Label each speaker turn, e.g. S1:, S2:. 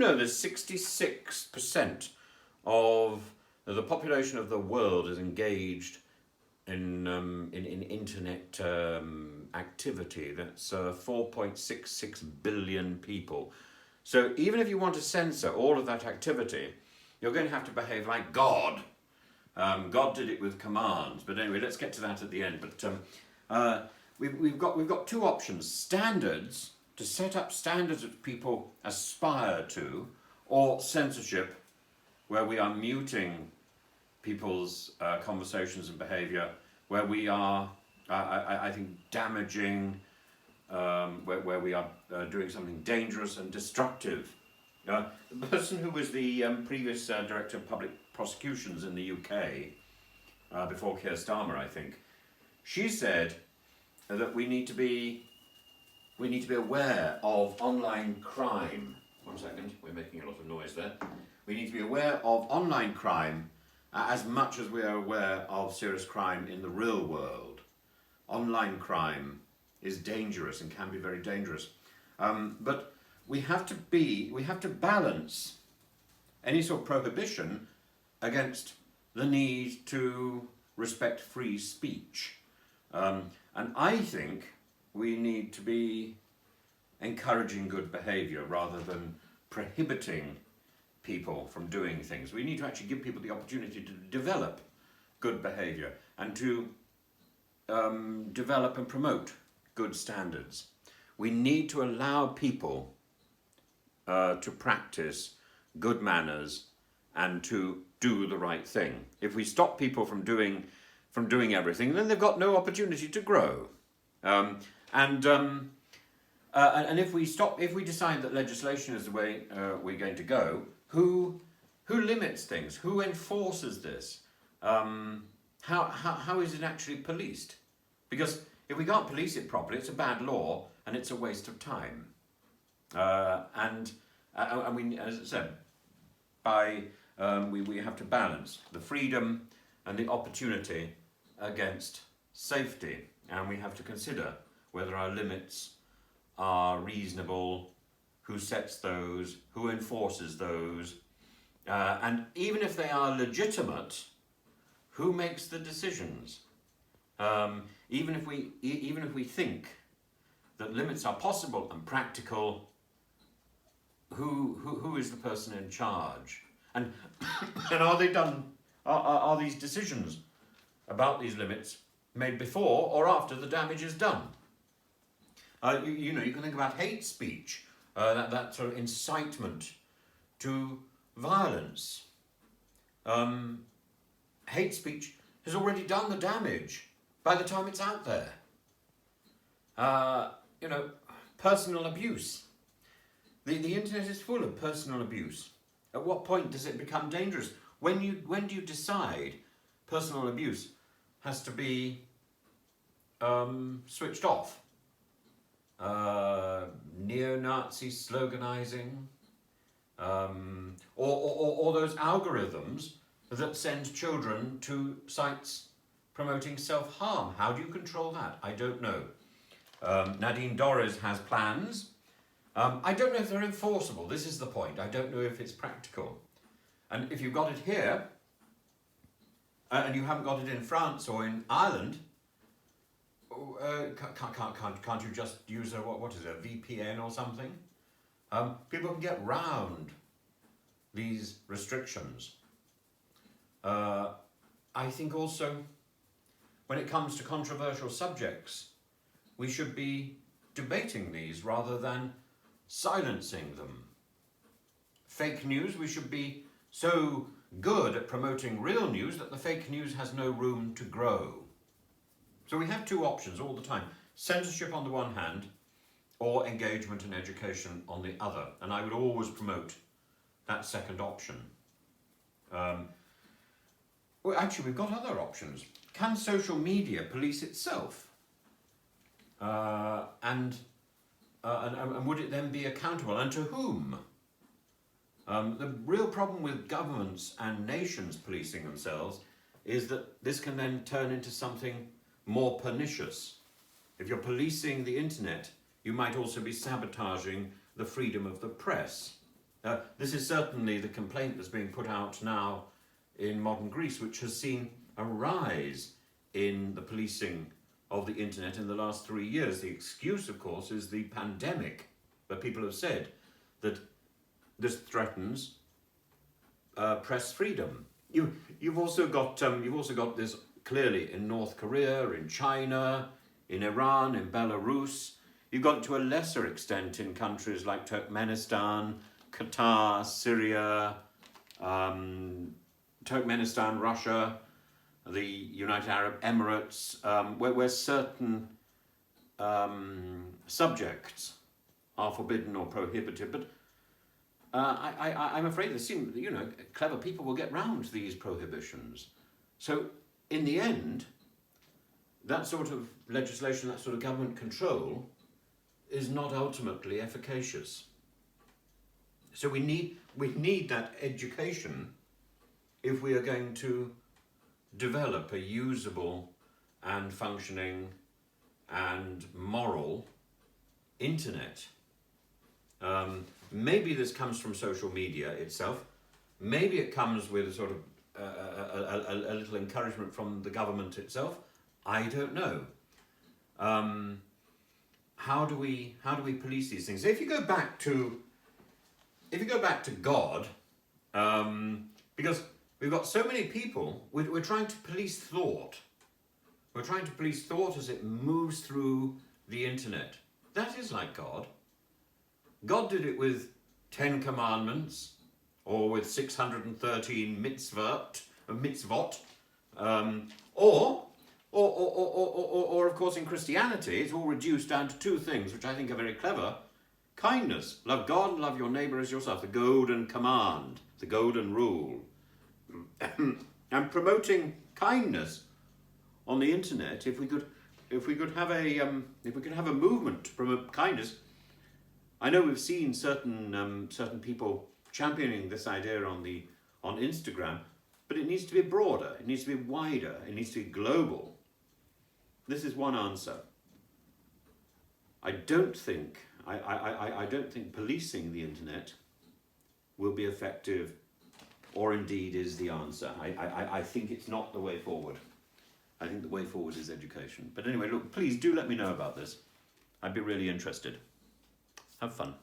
S1: know that 66% of the population of the world is engaged in internet activity? That's 4.66 billion people. So even if you want to censor all of that activity, you're going to have to behave like God. God did it with commands, but anyway, let's get to that at the end. But we've got two options: standards, to set up standards that people aspire to, or censorship, where we are muting people's conversations and behaviour, where we are, I think, damaging, where we are doing something dangerous and destructive. The person who was the previous Director of Public Prosecutions in the UK, before Keir Starmer, I think, she said that we need to be aware of online crime. One second, we're making a lot of noise there. We need to be aware of online crime as much as we are aware of serious crime in the real world. Online crime is dangerous and can be very dangerous. But we have to balance any sort of prohibition against the need to respect free speech. And I think we need to be encouraging good behaviour rather than prohibiting people from doing things. We need to actually give people the opportunity to develop good behaviour and to develop and promote good standards. We need to allow people to practice good manners and to do the right thing. If we stop people from doing everything, then they've got no opportunity to grow. And if we decide that legislation is the way we're going to go, who limits things? Who enforces this? How is it actually policed? Because if we can't police it properly, it's a bad law and it's a waste of time. And we, as I said, we have to balance the freedom and the opportunity against safety, and we have to consider whether our limits are reasonable, who sets those, who enforces those, and even if they are legitimate, who makes the decisions? Even if we think that limits are possible and practical, who is the person in charge? And are they done? Are these decisions about these limits made before or after the damage is done? You can think about hate speech, that sort of incitement to violence. Hate speech has already done the damage by the time it's out there. Personal abuse. The internet is full of personal abuse. At what point does it become dangerous? When do you decide personal abuse has to be switched off? Neo-Nazi sloganizing, or those algorithms that send children to sites promoting self-harm. How do you control that? I don't know. Nadine Dorries has plans. I don't know if they're enforceable. This is the point. I don't know if it's practical. And if you've got it here, and you haven't got it in France or in Ireland, can't you just use a VPN or something? People can get round these restrictions. I think also, when it comes to controversial subjects, we should be debating these rather than silencing them. Fake news, we should be so good at promoting real news that the fake news has no room to grow. So we have two options all the time: censorship on the one hand, or engagement and education on the other. And I would always promote that second option. Well, actually, we've got other options. Can social media police itself? And would it then be accountable? And to whom? The real problem with governments and nations policing themselves is that this can then turn into something more pernicious. If you're policing the internet, you might also be sabotaging the freedom of the press. This is certainly the complaint that's being put out now in modern Greece, which has seen a rise in the policing of the internet in the last 3 years. The excuse, of course, is the pandemic, but people have said that this threatens press freedom. You've also got this clearly in North Korea, in China, in Iran, in Belarus. You've got it to a lesser extent in countries like Turkmenistan, Qatar, Syria, Turkmenistan, Russia, the United Arab Emirates, where certain subjects are forbidden or prohibited. But I'm afraid clever people will get round these prohibitions. So in the end, that sort of legislation, that sort of government control is not ultimately efficacious. So we need that education if we are going to develop a usable and functioning and moral internet. Maybe this comes from social media itself. Maybe it comes with a sort of a little encouragement from the government itself. I don't know. How do we police these things? If you go back to God, because we've got so many people, we're trying to police thought. We're trying to police thought as it moves through the internet. That is like God. God did it with 10 commandments, or with 613 mitzvot, or of course in Christianity, it's all reduced down to two things, which I think are very clever. Kindness, love God and love your neighbour as yourself, the golden command, the golden rule. And promoting kindness on the internet, if we could have a movement to promote kindness. I know we've seen certain people championing this idea on Instagram, but it needs to be broader, it needs to be wider, it needs to be global. This is one answer. I don't think policing the internet will be effective, or indeed is the answer. I think it's not the way forward. I think the way forward is education. But anyway, look, please do let me know about this. I'd be really interested. Have fun.